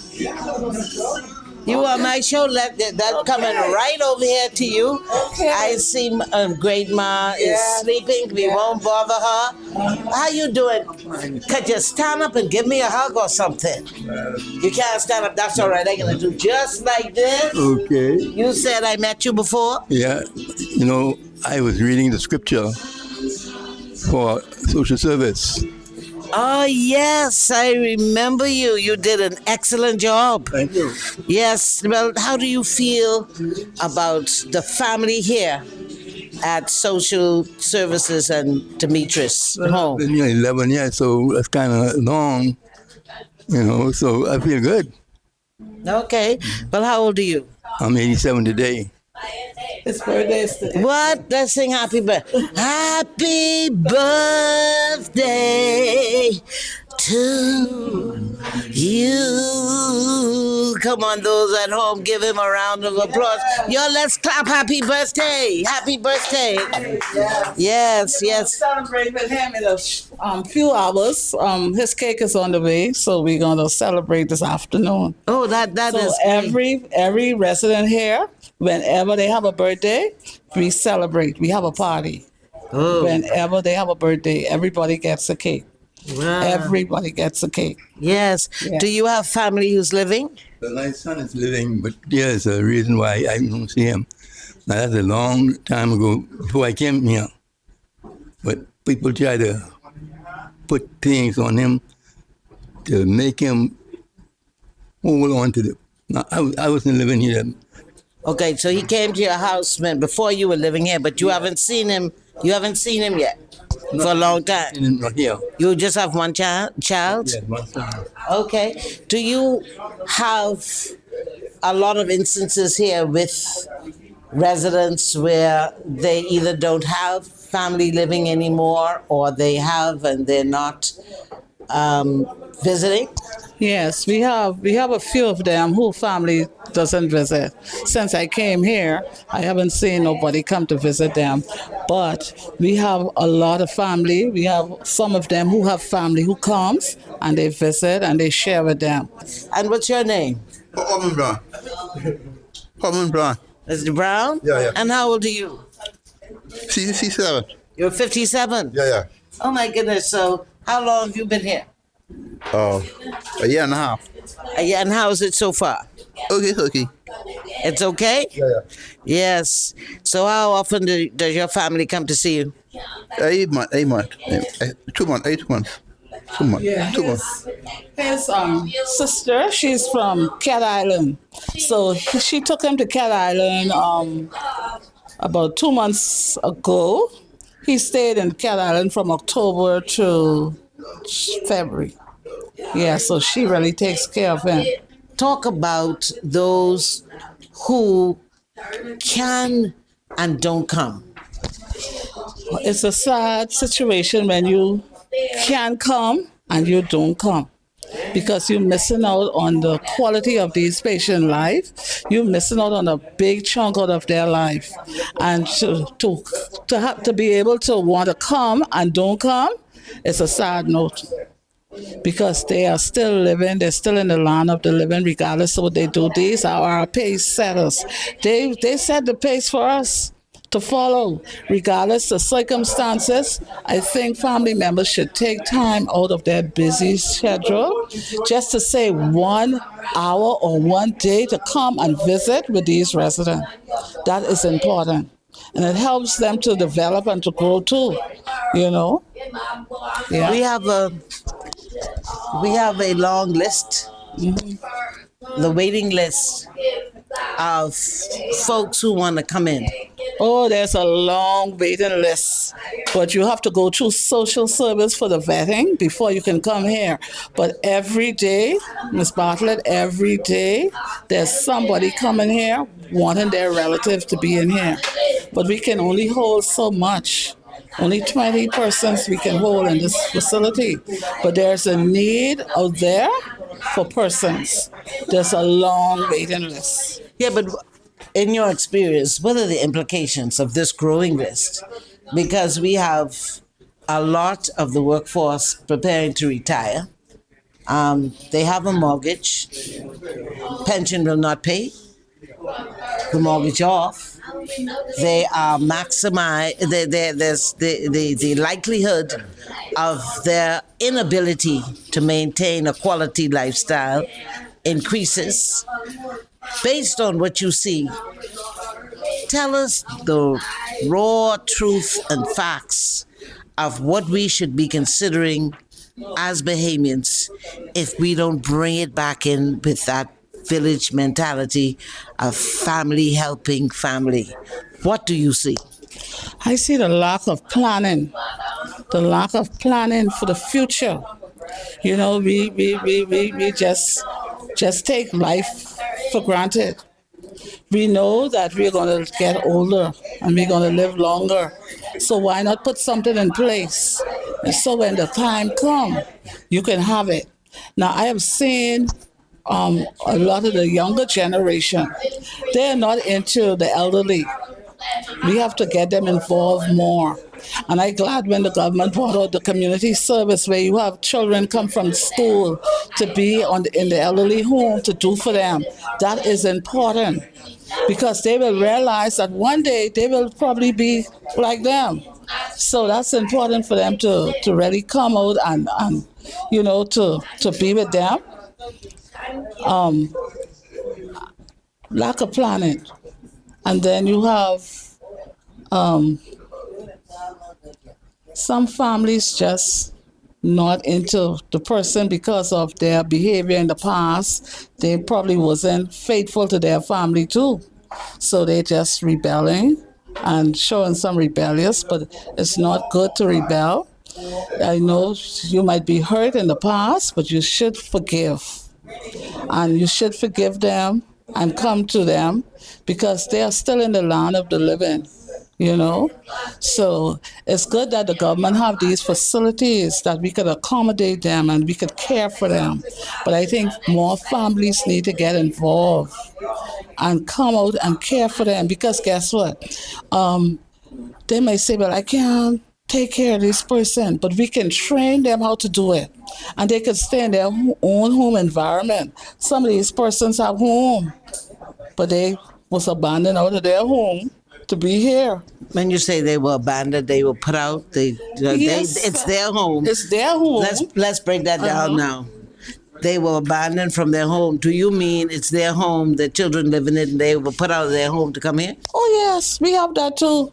[SPEAKER 1] You on my show? Let that coming right over here to you.
[SPEAKER 17] Okay.
[SPEAKER 1] I see Great Ma is sleeping. We won't bother her. How you doing? Could you stand up and give me a hug or something? You can't stand up. That's all right. I'm gonna do just like this.
[SPEAKER 19] Okay.
[SPEAKER 1] You said I met you before.
[SPEAKER 19] Yeah. You know, I was reading the scripture for social service.
[SPEAKER 1] Oh, yes, I remember you. You did an excellent job.
[SPEAKER 19] Thank you.
[SPEAKER 1] Yes, well, how do you feel about the family here at Social Services and Demetrius home?
[SPEAKER 19] Been here 11 years, so that's kind of long, you know, so I feel good.
[SPEAKER 1] Okay, well, how old are you?
[SPEAKER 19] I'm 87 today.
[SPEAKER 17] His birthday is today.
[SPEAKER 1] What? Let's sing happy birthday. Happy birthday to you. Come on, those at home, give him a round of applause. Yo, let's clap happy birthday. Happy birthday. Yes, yes.
[SPEAKER 17] Celebrate with him in a few hours. His cake is on the way, so we're going to celebrate this afternoon.
[SPEAKER 1] Oh, that
[SPEAKER 17] so
[SPEAKER 1] is
[SPEAKER 17] every resident here, whenever they have a birthday, we celebrate. We have a party.
[SPEAKER 1] Oh.
[SPEAKER 17] Whenever they have a birthday, everybody gets a cake.
[SPEAKER 1] Wow.
[SPEAKER 17] Everybody gets a cake.
[SPEAKER 1] Yes.
[SPEAKER 17] Yeah.
[SPEAKER 1] Do you have family who's living?
[SPEAKER 19] My son is living, but there's a reason why I don't see him. Now, that's a long time ago, before I came here. But people try to put things on him to make him hold on to them. Now, I wasn't living here.
[SPEAKER 1] Okay, so he came to your house before you were living here, but you haven't seen him. You haven't seen him yet for a long time.
[SPEAKER 19] Not here.
[SPEAKER 1] You just have one child?
[SPEAKER 19] Yes, one son.
[SPEAKER 1] Okay. Do you have a lot of instances here with residents where they either don't have family living anymore or they have and they're not visiting?
[SPEAKER 17] Yes, we have a few of them who family doesn't visit. Since I came here, I haven't seen nobody come to visit them. But we have a lot of family. We have some of them who have family who comes and they visit and they share with them.
[SPEAKER 1] And what's your name?
[SPEAKER 19] Common Brown. Common Brown.
[SPEAKER 1] Mr. Brown?
[SPEAKER 19] Yeah.
[SPEAKER 1] And how old are you?
[SPEAKER 19] 57.
[SPEAKER 1] You're 57?
[SPEAKER 19] Yeah.
[SPEAKER 1] Oh my goodness. So how long have you been here?
[SPEAKER 19] A year and a half.
[SPEAKER 1] A year, and how is it so far?
[SPEAKER 19] Okay.
[SPEAKER 1] It's okay?
[SPEAKER 19] Yeah.
[SPEAKER 1] Yes. So how often does your family come to see you?
[SPEAKER 19] 8 months. 2 months. 8 months. 2 months.
[SPEAKER 17] Yeah,
[SPEAKER 19] 2 months.
[SPEAKER 17] His sister, she's from Cat Island. So she took him to Cat Island about 2 months ago. He stayed in Cat Island from October to February. Yeah, so she really takes care of him.
[SPEAKER 1] Talk about those who can and don't come.
[SPEAKER 17] It's a sad situation when you can come and you don't come, because you're missing out on the quality of these patients' life. You're missing out on a big chunk out of their life. And to have to be able to want to come and don't come, it's a sad note. Because they are still living, they're still in the land of the living, regardless of what they do. These are our pace setters. They set the pace for us to follow, regardless of circumstances. I think family members should take time out of their busy schedule just to say 1 hour or 1 day to come and visit with these residents. That is important. And it helps them to develop and to grow too, you know? Yeah.
[SPEAKER 1] We have a long list, the waiting list of folks who want to come in.
[SPEAKER 17] Oh, there's a long waiting list, but you have to go through social service for the vetting before you can come here. But every day, Ms. Bartlett, every day, there's somebody coming here wanting their relatives to be in here. But we can only hold so much. Only 20 persons we can hold in this facility. But there's a need out there for persons. There's a long waiting list.
[SPEAKER 1] Yeah, but in your experience, what are the implications of this growing list? Because we have a lot of the workforce preparing to retire. They have a mortgage. Pension will not pay the mortgage off. They are there's the likelihood of their inability to maintain a quality lifestyle increases. Based on what you see, tell us the raw truth and facts of what we should be considering as Bahamians if we don't bring it back in with that village mentality of family helping family. What do you see?
[SPEAKER 17] I see the lack of planning for the future. You know, we just take life for granted. We know that we're going to get older and we're going to live longer. So why not put something in place? And so when the time comes, you can have it. Now, I have seen a lot of the younger generation, they're not into the elderly. We have to get them involved more. And I'm glad when the government brought out the community service where you have children come from school to be in the elderly home to do for them. That is important because they will realize that one day they will probably be like them. So that's important for them to really come out and you know, to be with them. Lack of planning. And then you have some families just not into the person because of their behavior in the past. They probably wasn't faithful to their family too. So they just rebelling and showing some rebellious, but it's not good to rebel. I know you might be hurt in the past, but you should forgive. And you should forgive them and come to them because they are still in the land of the living, you know. So it's good that the government have these facilities that we could accommodate them and we could care for them. But I think more families need to get involved and come out and care for them because guess what? They may say, well, I can't take care of this person, but we can train them how to do it. And they can stay in their own home environment. Some of these persons have home, but they was abandoned out of their home to be here.
[SPEAKER 1] When you say they were abandoned, they were put out,
[SPEAKER 17] Yes.
[SPEAKER 1] it's their home.
[SPEAKER 17] It's their home.
[SPEAKER 1] Let's break that down now. They were abandoned from their home. Do you mean it's their home, the children live in it, and they were put out of their home to come here?
[SPEAKER 17] Oh, yes, we have that too.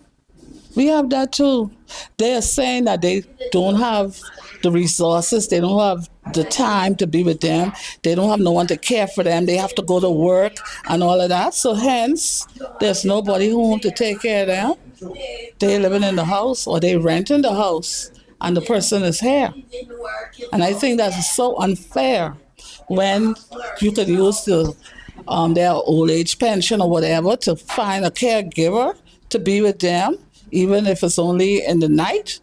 [SPEAKER 17] They are saying that they don't have the resources, they don't have the time to be with them, they don't have no one to care for them, they have to go to work and all of that. So hence, there's nobody home to take care of them. They're living in the house or they renting the house and the person is here. And I think that's so unfair when you could use their old age pension or whatever to find a caregiver to be with them, even if it's only in the night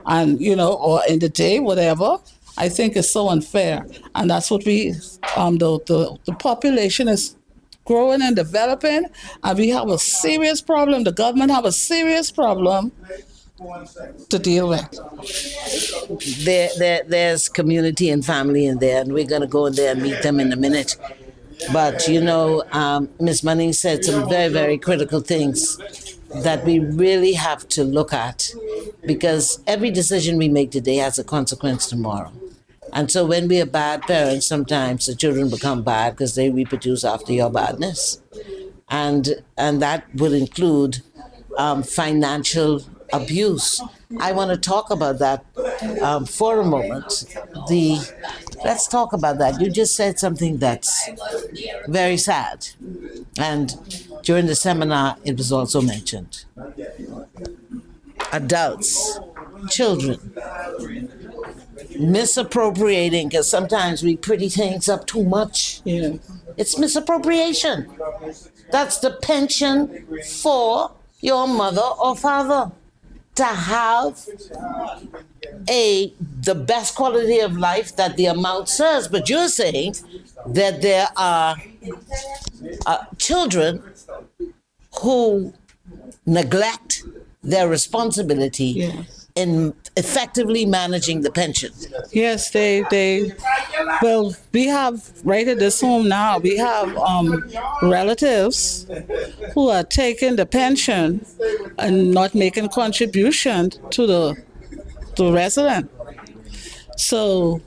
[SPEAKER 17] and, you know, or in the day, whatever. I think it's so unfair. And that's what the population is growing and developing, and we have a serious problem. The government have a serious problem to deal with.
[SPEAKER 1] There's community and family in there, and we're going to go in there and meet them in a minute. But, you know, Ms. Manning said some very, very critical things that we really have to look at because every decision we make today has a consequence tomorrow. And so when we are bad parents, sometimes the children become bad because they reproduce after your badness. And that will include financial abuse. I want to talk about that for a moment. Let's talk about that. You just said something that's very sad. And during the seminar, it was also mentioned. Adults, children, misappropriating, because sometimes we pretty things up too much.
[SPEAKER 17] Yeah.
[SPEAKER 1] It's misappropriation. That's the pension for your mother or father to have the best quality of life that the amount says. But you're saying that there are children who neglect their responsibility in effectively managing the pension?
[SPEAKER 17] Yes, well, we have, right at this home now, we have relatives who are taking the pension and not making contribution to the resident. So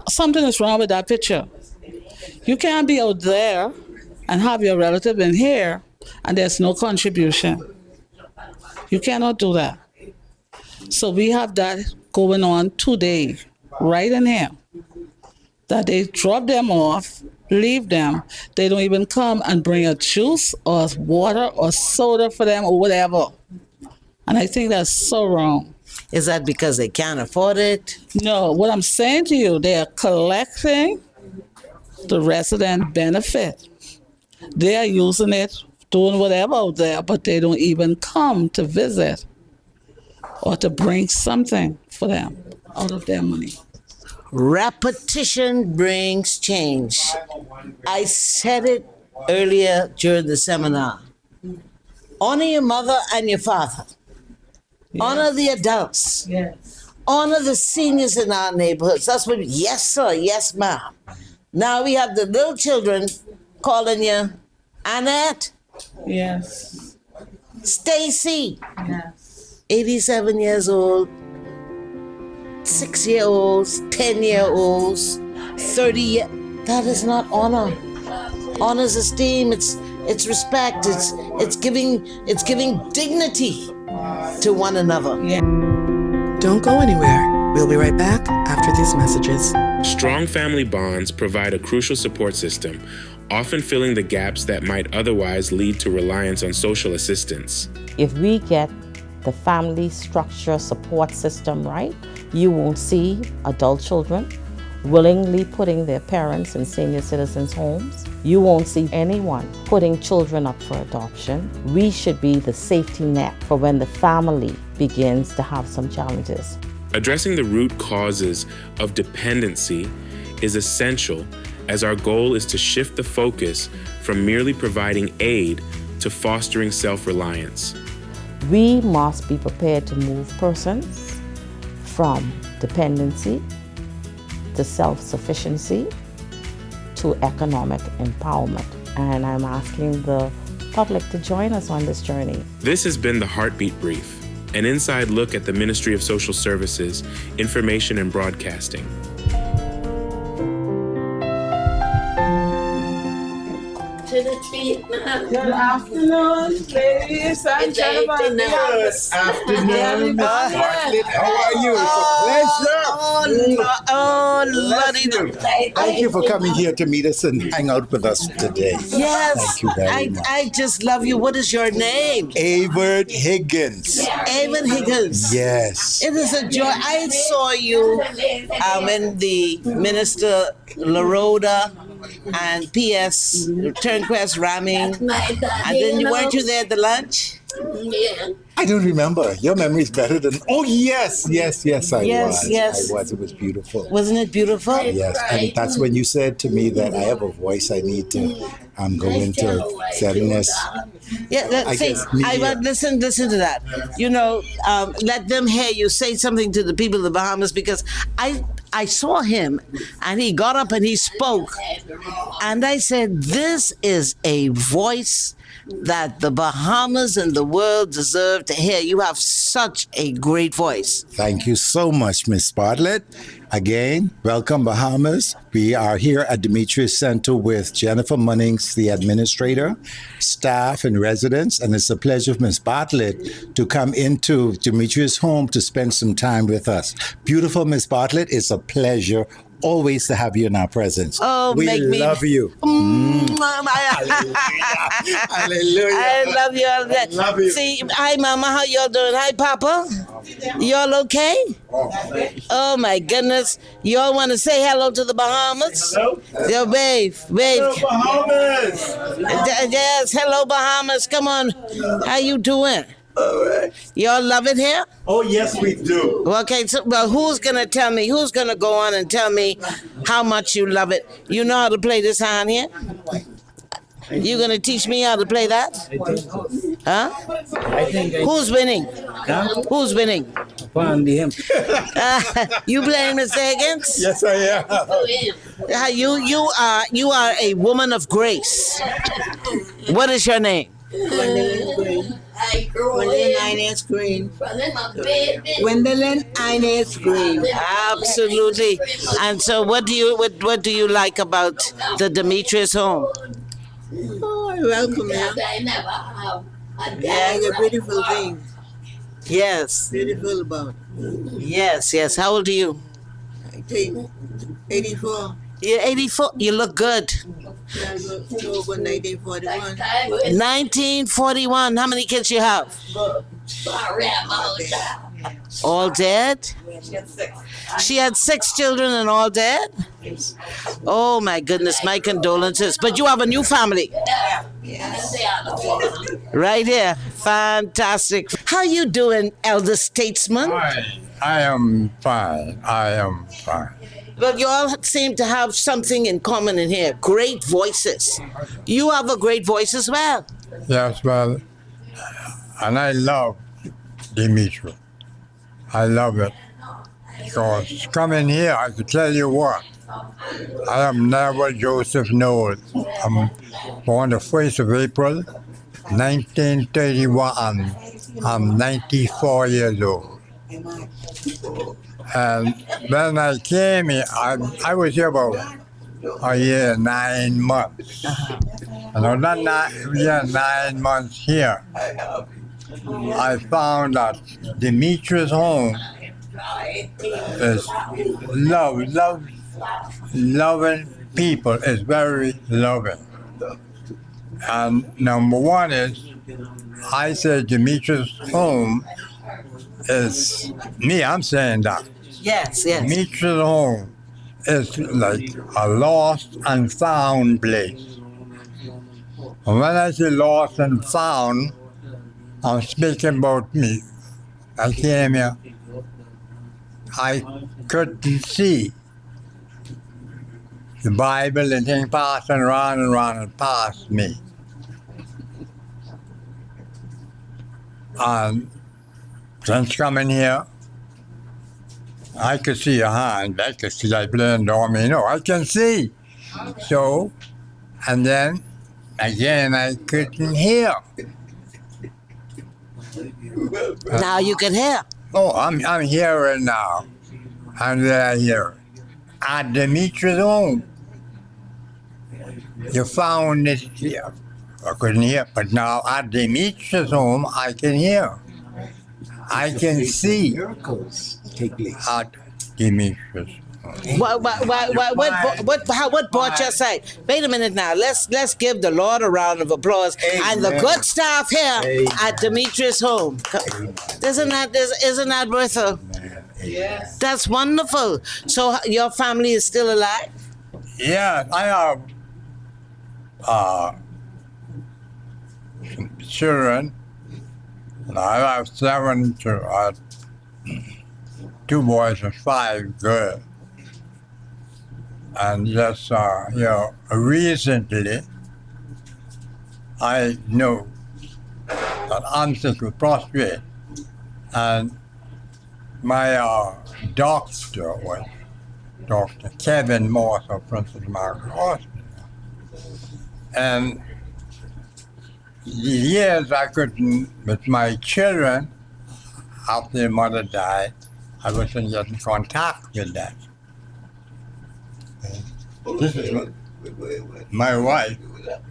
[SPEAKER 17] something is wrong with that picture. You can't be out there and have your relative in here and there's no contribution. You cannot do that. So we have that going on today, right in here. That they drop them off, leave them. They don't even come and bring a juice or water or soda for them or whatever. And I think that's so wrong.
[SPEAKER 1] Is that because they can't afford it?
[SPEAKER 17] No, what I'm saying to you, they are collecting the resident benefit. They are using it, doing whatever out there, but they don't even come to visit or to bring something for them out of their money.
[SPEAKER 1] Repetition brings change. I said it earlier during the seminar. Honor your mother and your father. Yes. Honor the adults.
[SPEAKER 17] Yes.
[SPEAKER 1] Honor the seniors in our neighborhoods. That's what, yes, sir, yes, ma'am. Now we have the little children calling you Annette.
[SPEAKER 17] Yes.
[SPEAKER 1] Stacy.
[SPEAKER 17] Yes.
[SPEAKER 1] 87 years old. 6-year-olds, 10-year-olds, 30 that is not honor. Honor is esteem, it's respect, it's giving dignity to one another.
[SPEAKER 17] Yeah.
[SPEAKER 15] Don't go anywhere. We'll be right back after these messages.
[SPEAKER 14] Strong family bonds provide a crucial support system, often filling the gaps that might otherwise lead to reliance on social assistance.
[SPEAKER 20] If we get the family structure support system right, you won't see adult children willingly putting their parents in senior citizens' homes. You won't see anyone putting children up for adoption. We should be the safety net for when the family begins to have some challenges.
[SPEAKER 14] Addressing the root causes of dependency is essential, as our goal is to shift the focus from merely providing aid to fostering self-reliance.
[SPEAKER 20] We must be prepared to move persons from dependency to self-sufficiency to economic empowerment. And I'm asking the public to join us on this journey.
[SPEAKER 14] This has been the Heartbeat Brief, an inside look at the Ministry of Social Services, Information and Broadcasting.
[SPEAKER 17] Good afternoon, ladies and gentlemen.
[SPEAKER 21] Good afternoon, Miss Bartlett. How are you? It's a pleasure. Thank you for coming here to meet us and hang out with us today.
[SPEAKER 1] Yes,
[SPEAKER 21] Thank you very much.
[SPEAKER 1] I just love you. What is your name?
[SPEAKER 21] Avert Higgins.
[SPEAKER 1] Avert Higgins.
[SPEAKER 21] Yes.
[SPEAKER 1] It is a joy. I saw you when the Minister LaRoda and P.S. Turnquest ramming, and then weren't you there at the lunch?
[SPEAKER 21] Yeah. I don't remember. Your memory is better than. Oh yes, I was. It was beautiful.
[SPEAKER 1] Wasn't it beautiful?
[SPEAKER 21] Yes, and that's when you said to me that I have a voice. I need to go into settledness.
[SPEAKER 1] Yeah, listen to that. You know, let them hear you say something to the people of the Bahamas, because I saw him and he got up and he spoke, and I said, this is a voice that the Bahamas and the world deserve to hear. You have such a great voice.
[SPEAKER 21] Thank you so much, Miss Bartlett. Again, welcome Bahamas. We are here at Demetrius Center with Jennifer Munnings, the administrator, staff, and residents, and it's a pleasure for Miss Bartlett to come into Demetrius' home to spend some time with us. Beautiful Miss Bartlett, it's a pleasure always to have you in our presence.
[SPEAKER 1] Oh,
[SPEAKER 21] we love you.
[SPEAKER 1] Hallelujah. I love you all that.
[SPEAKER 21] Love you.
[SPEAKER 1] See, hi Mama, how y'all doing? Hi Papa. Y'all okay? Oh my goodness. Y'all want to say hello to the Bahamas?
[SPEAKER 21] Hello.
[SPEAKER 1] Yo, wave.
[SPEAKER 21] Hello, Bahamas.
[SPEAKER 1] Yes, hello Bahamas. Come on. How you doing?
[SPEAKER 21] All right.
[SPEAKER 1] Y'all love it here?
[SPEAKER 21] Oh, yes, we do.
[SPEAKER 1] Okay, so, well, who's going to go on and tell me how much you love it? You know how to play this hand here? You going to teach me how to play that? Huh? Who's winning? Who's winning? You playing Mr. Higgins?
[SPEAKER 2] Yes, I am.
[SPEAKER 1] You are a woman of grace. What is your name?
[SPEAKER 2] Gwendolyn Inez Green. Gwendolyn Inez Green.
[SPEAKER 1] Absolutely. And so, what do you like about the Demetrius home?
[SPEAKER 2] Oh, I welcome you. Yeah, it's a beautiful thing.
[SPEAKER 1] Yes.
[SPEAKER 2] Beautiful about.
[SPEAKER 1] Yes. How old are you?
[SPEAKER 2] I think 84.
[SPEAKER 1] You're 84. You look good.
[SPEAKER 2] October 1941.
[SPEAKER 1] 1941. How many kids you have? All dead? She had 6 children and all dead? Oh my goodness, my condolences. But you have a new family. Right here. Fantastic. How you doing, elder statesman?
[SPEAKER 22] I am fine.
[SPEAKER 1] Well, you all seem to have something in common in here. Great voices. You have a great voice as well.
[SPEAKER 22] Yes, well, and I love Dimitri. I love it. Because coming here, I can tell you what, I am never Joseph Knowles. I'm born the 1st of April, 1931. I'm 94 years old. And when I came here, I was here about a year, 9 months. And on that 9 months here, I found that Demetrius' home is loving people, is very loving. And number one is, I say Demetrius' home is, I'm saying that.
[SPEAKER 1] Yes.
[SPEAKER 22] Demetrius' home is like a lost and found place. And when I say lost and found, I'm speaking about me. I came here, I couldn't see the Bible and things passing around and past me. And since coming here, I could see a hand. I could see I playing domino. I can see. So, and then again, I couldn't hear.
[SPEAKER 1] Now you can hear.
[SPEAKER 22] Oh, I'm hearing now. And then I hear. At Demetrius' home, you found it here. I couldn't hear, but now at Demetrius' home, I can hear. I can see.
[SPEAKER 21] Miracles take place
[SPEAKER 22] at Demetrius.
[SPEAKER 1] What brought your sight? Wait a minute now. Let's give the Lord a round of applause. Amen. And the good staff here at Demetrius' home. Isn't that worth it? Yes. That's wonderful. So your family is still alive?
[SPEAKER 22] Yeah, I have children. I have 7 children. 2 boys and 5 girls. And just, recently, I know that I'm sick with prostate. And my doctor was Dr. Kevin Morse of Princess Margaret Hospital. And the years I couldn't, with my children, after their mother died, I wasn't getting contact with them. This is my wife.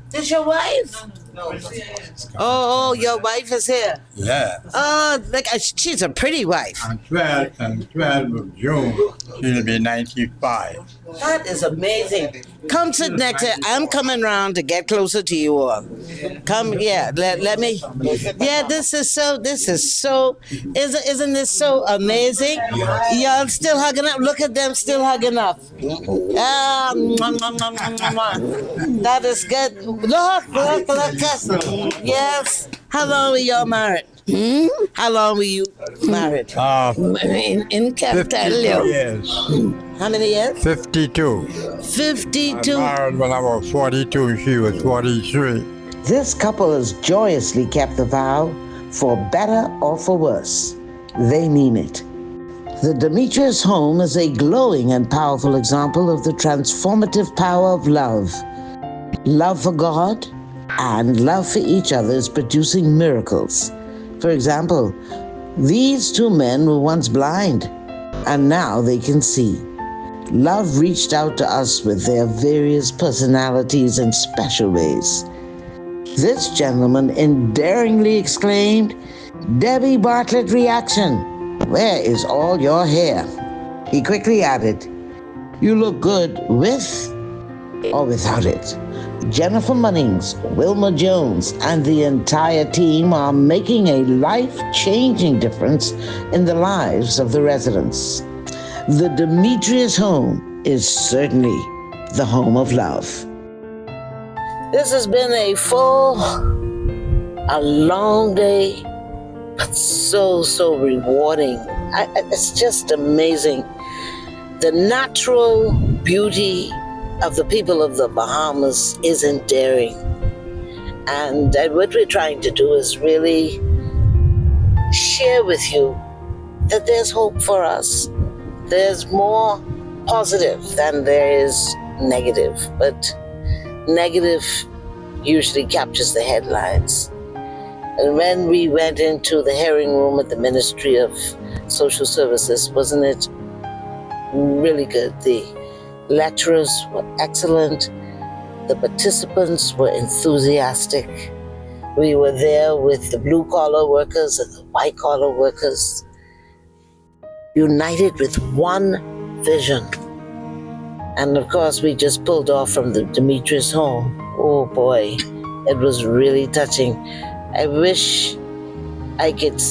[SPEAKER 1] This your wife? Oh, your wife is here.
[SPEAKER 22] Yeah.
[SPEAKER 1] Oh, she's a pretty wife.
[SPEAKER 22] On 12th of June, she'll be 95.
[SPEAKER 1] That is amazing. Come sit next to. I'm coming around to get closer to you all. Come here. Let me. Yeah, this is so. Isn't this so amazing? Y'all still hugging up. Look at them still hugging up. That is good. Look. Yes. How long were y'all married? How long were you married? In Capital.
[SPEAKER 22] Years.
[SPEAKER 1] How many years?
[SPEAKER 22] 52.
[SPEAKER 1] 52.
[SPEAKER 22] I married when I was 42, she was 43.
[SPEAKER 1] This couple has joyously kept the vow, for better or for worse. They mean it. The Demetrius home is a glowing and powerful example of the transformative power of love. Love for God and love for each other is producing miracles. For example, these two men were once blind, and now they can see. Love reached out to us with their various personalities in special ways. This gentleman endearingly exclaimed, "Debbie Bartlett reaction, where is all your hair?" He quickly added, "You look good with or without it." Jennifer Munnings, Wilma Jones, and the entire team are making a life-changing difference in the lives of the residents. The Demetrius home is certainly the home of love. This has been a long day, but so rewarding. It's just amazing. The natural beauty of the people of the Bahamas is endearing. And what we're trying to do is really share with you that there's hope for us. There's more positive than there is negative, but negative usually captures the headlines. And when we went into the hearing room at the Ministry of Social Services, wasn't it really good? The lecturers were excellent. The participants were enthusiastic. We were there with the blue-collar workers and the white-collar workers, united with one vision. And of course, we just pulled off from the Demetrius home. Oh boy, it was really touching. I wish you could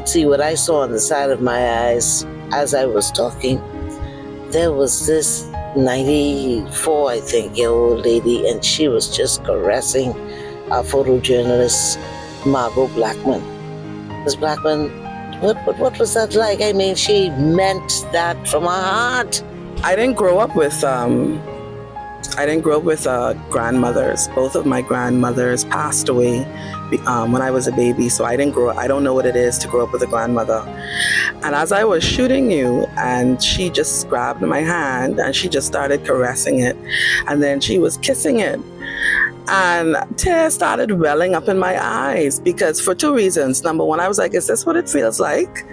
[SPEAKER 1] see what I saw on the side of my eyes as I was talking. There was this 94, I think, year old lady, and she was just caressing our photojournalist, Margot Blackman. Ms. Blackman, what was that like? I mean, she meant that from her heart.
[SPEAKER 5] I didn't grow up with grandmothers. Both of my grandmothers passed away when I was a baby, so I don't know what it is to grow up with a grandmother. And as I was shooting you, and she just grabbed my hand and she just started caressing it, and then she was kissing it, and tears started welling up in my eyes, because for two reasons. Number one, I was like, is this what it feels like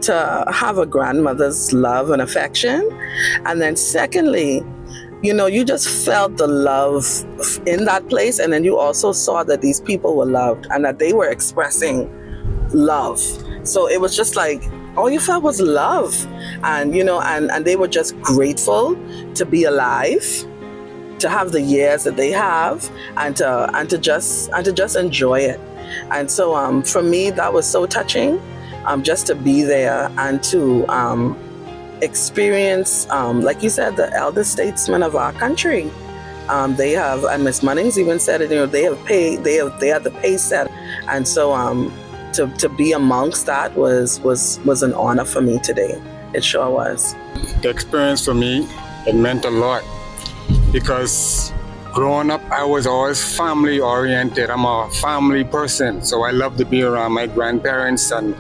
[SPEAKER 5] to have a grandmother's love and affection? And then secondly, you just felt the love in that place, and then you also saw that these people were loved and that they were expressing love. So it was just like, all you felt was love. And, and they were just grateful to be alive, to have the years that they have, and to just enjoy it. And so for me, that was so touching, just to be there and to experience, like you said, the elder statesmen of our country. They have, and Ms. Munnings even said it, they are the pay set. And so to be amongst that was an honor for me today. It sure was.
[SPEAKER 22] The experience for me, it meant a lot, because growing up, I was always family oriented. I'm a family person, so I love to be around my grandparents and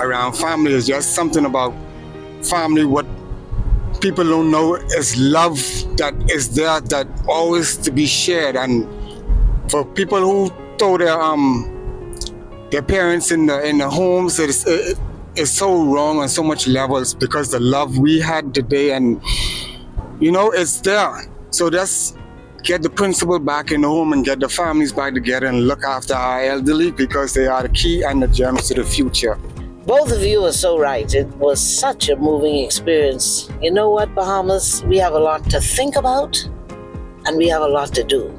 [SPEAKER 22] around family. It's just something about family, what people don't know is love that is there, that always to be shared. And for people who throw their parents in the homes, it's so wrong on so much levels, because the love we had today, and it's there. So just get the principal back in the home and get the families back together and look after our elderly, because they are the key and the gems to the future.
[SPEAKER 1] Both of you are so right. It was such a moving experience. You know what, Bahamas? We have a lot to think about, and we have a lot to do.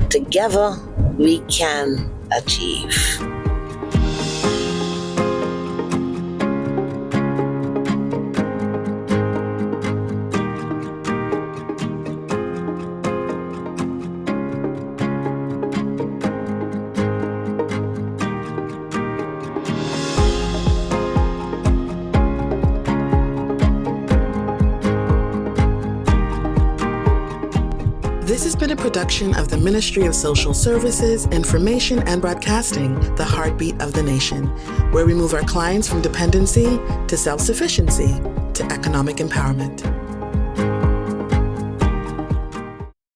[SPEAKER 1] Together, we can achieve.
[SPEAKER 15] This has been a production of the Ministry of Social Services, Information and Broadcasting, the heartbeat of the nation, where we move our clients from dependency to self-sufficiency to economic empowerment.